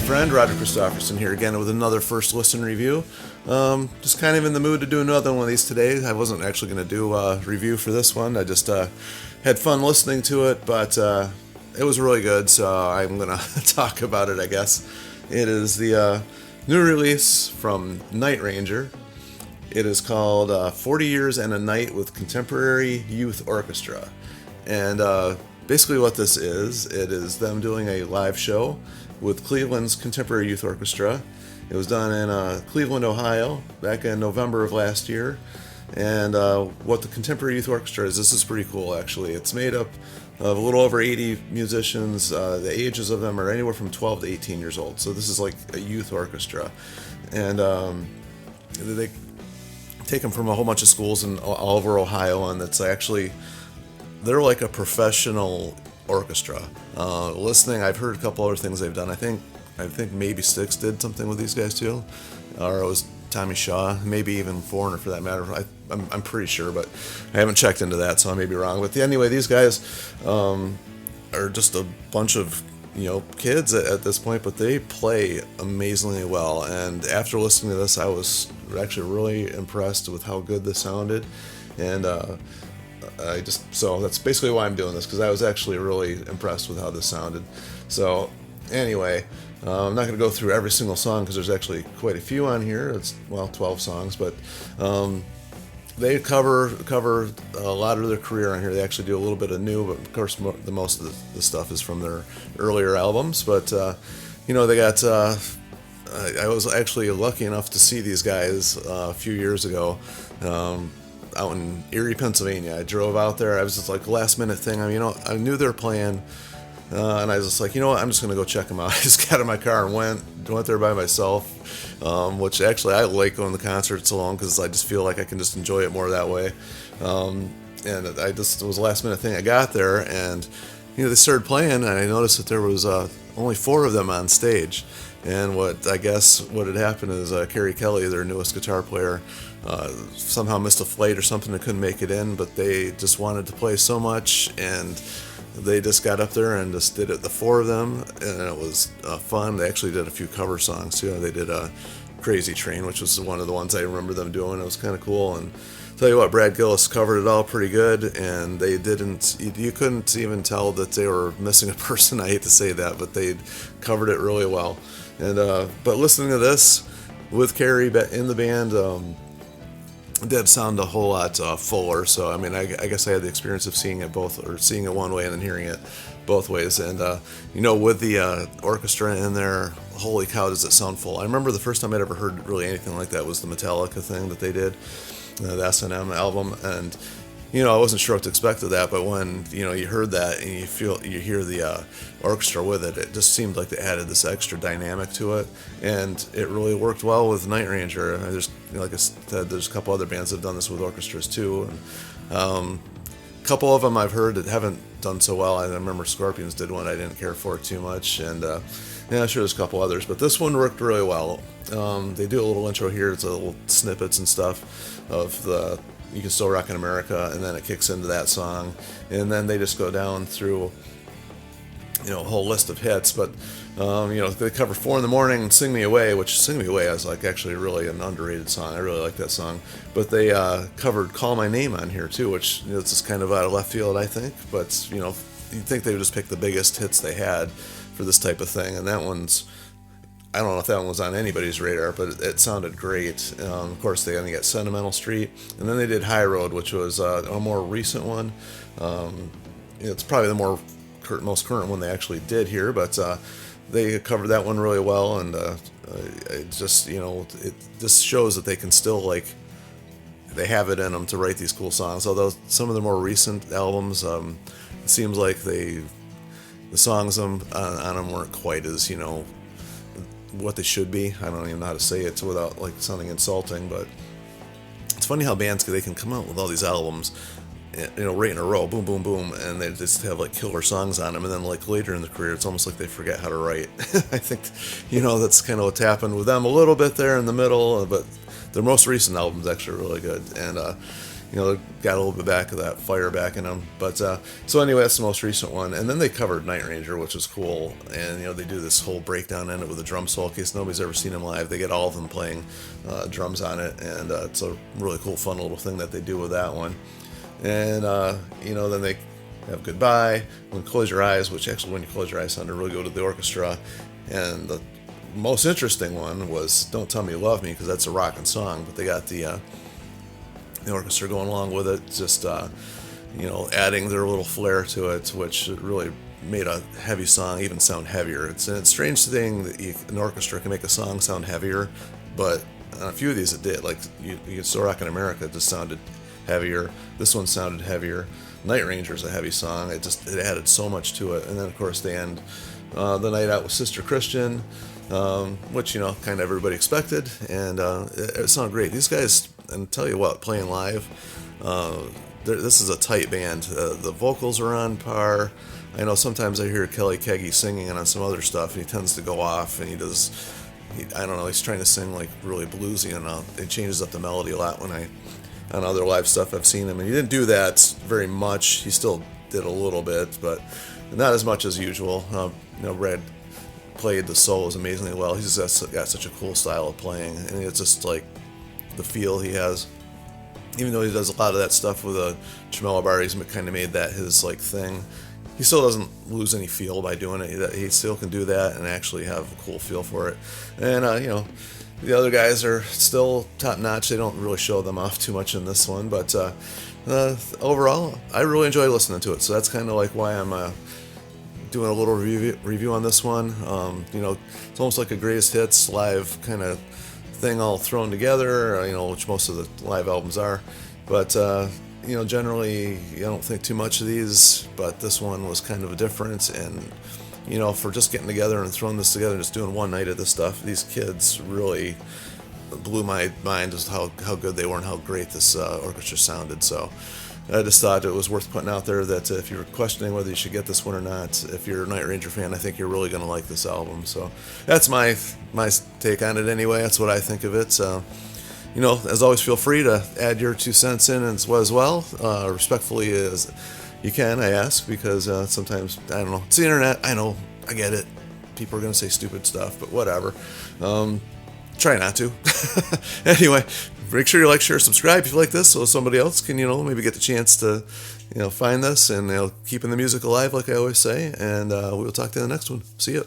friend, Roger Christofferson here again with another first listen review. Just kind of in the mood to do another one of these today. I wasn't actually going to do a review for this one. I just had fun listening to it, but it was really good, so I'm going to talk about it, I guess. It is the new release from Night Ranger. It is called 40 Years and a Night with Contemporary Youth Orchestra. And basically what this is, it is them doing a live show with Cleveland's Contemporary Youth Orchestra. It was done in Cleveland, Ohio, back in November of last year. And what the Contemporary Youth Orchestra is, this is pretty cool actually. It's made up of a little over 80 musicians. The ages of them are anywhere from 12 to 18 years old. So this is like a youth orchestra. And they take them from a whole bunch of schools in all over Ohio, and it's actually, they're like a professional orchestra. Listening, I've heard a couple other things they've done. I think maybe Styx did something with these guys too, or it was Tommy Shaw, maybe even Foreigner for that matter. I'm pretty sure, but I haven't checked into that, so I may be wrong. But anyway, these guys are just a bunch of kids at this point, but they play amazingly well. And after listening to this, I was actually really impressed with how good this sounded, and so that's basically why I'm doing this, because I was actually really impressed with how this sounded. So anyway, I'm not going to go through every single song because there's actually quite a few on here. It's 12 songs, but they cover a lot of their career on here. They actually do a little bit of new, but of course the most of the stuff is from their earlier albums. But they got. I was actually lucky enough to see these guys a few years ago. Out in Erie, Pennsylvania. I drove out there. I was just like a last minute thing. I knew they were playing, and I was just like, what? I'm just gonna go check them out. I just got in my car and went there by myself, which actually I like going to concerts alone because I just feel like I can just enjoy it more that way. And it was a last minute thing. I got there and they started playing, and I noticed that there was only 4 of them on stage. And what had happened is Kerry Kelly, their newest guitar player, somehow missed a flight or something and couldn't make it in, but they just wanted to play so much, and they just got up there and just did it, the 4 of them, and it was fun. They actually did a few cover songs too. They did Crazy Train, which was one of the ones I remember them doing. It was kind of cool. And tell you what, Brad Gillis covered it all pretty good, and you couldn't even tell that they were missing a person. I hate to say that, but they covered it really well. And but listening to this with Kerry in the band, did sound a whole lot fuller. So I guess I had the experience of seeing it both, or seeing it one way and then hearing it both ways. And with the orchestra in there, holy cow, does it sound full. I remember the first time I'd ever heard really anything like that was the Metallica thing that they did, the S&M album. And I wasn't sure what to expect of that, but when you heard that and you hear the orchestra with it, it just seemed like they added this extra dynamic to it, and it really worked well with Night Ranger. And like I said, there's a couple other bands that have done this with orchestras too, and a couple of them I've heard that haven't done so well. I remember Scorpions did one I didn't care for too much, and sure there's a couple others, but this one worked really well. They do a little intro here. It's a little snippets and stuff of the You Can Still Rock in America, and then it kicks into that song, and then they just go down through a whole list of hits. But they cover 4 in the Morning and Sing Me Away, which Sing Me Away is like actually really an underrated song. I really like that song. But they covered Call My Name on here too, which it's just kind of out of left field, I think. But you'd think they would just pick the biggest hits they had for this type of thing, and that one's, I don't know if that one was on anybody's radar, but it sounded great. Of course, they only got Sentimental Street, and then they did High Road, which was a more recent one. It's probably the most current one they actually did here, but they covered that one really well, and it just shows that they can still, they have it in them to write these cool songs. Although some of the more recent albums, it seems like the songs on them weren't quite as what they should be. I don't even know how to say it without sounding insulting, but it's funny how bands they can come out with all these albums, right in a row, boom, boom, boom, and they just have killer songs on them, and then later in the career, it's almost like they forget how to write. I think, that's kind of what's happened with them a little bit there in the middle, but their most recent album's actually really good, and got a little bit back of that fire back in them. But so anyway, that's the most recent one. And then they covered Night Ranger, which was cool. And they do this whole breakdown in it with a drum solo. In case nobody's ever seen them live, they get all of them playing drums on it, and it's a really cool, fun little thing that they do with that one. And then they have Goodbye, When You Close Your Eyes, which actually, When You Close Your Eyes sounded really good to the orchestra. And the most interesting one was Don't Tell Me You Love Me, because that's a rockin' song, but they got the orchestra going along with it, just adding their little flair to it, which really made a heavy song even sound heavier. It's a strange thing that an orchestra can make a song sound heavier, but on a few of these it did. Like you saw Rockin' America, it just sounded heavier. This one sounded heavier. Night Ranger is a heavy song. It added so much to it. And then of course they end the night out with Sister Christian, which kind of everybody expected, and it sounded great. These guys, and tell you what, playing live, this is a tight band. The vocals are on par. I know sometimes I hear Kelly Keggy singing on some other stuff, and he tends to go off, and I don't know, he's trying to sing like really bluesy, and it changes up the melody a lot on other live stuff I've seen him, and he didn't do that very much. He still did a little bit, but not as much as usual. Red played the solos amazingly well. He's just got such a cool style of playing, and it's just like the feel he has. Even though he does a lot of that stuff with a tremolo bar, he's kind of made that his like thing. He still doesn't lose any feel by doing it. He still can do that and actually have a cool feel for it. And the other guys are still top notch. They don't really show them off too much in this one, but overall, I really enjoy listening to it. So that's kind of like why I'm doing a little review on this one. It's almost like a greatest hits live kind of thing all thrown together, which most of the live albums are. But generally, I don't think too much of these, but this one was kind of a difference. And for just getting together and throwing this together and just doing one night of this stuff, these kids really blew my mind as how good they were and how great this orchestra sounded. So I just thought it was worth putting out there that if you're questioning whether you should get this one or not, if you're a Night Ranger fan, I think you're really going to like this album. So that's my take on it anyway. That's what I think of it. So, as always, feel free to add your 2 cents in as well, respectfully as you can, I ask, because sometimes, I don't know, it's the internet. I know, I get it. People are going to say stupid stuff, but whatever. Try not to. Anyway, make sure you like, share, subscribe if you like this, so somebody else can, maybe get the chance to, find this and keeping the music alive, like I always say. And we'll talk to you in the next one. See ya.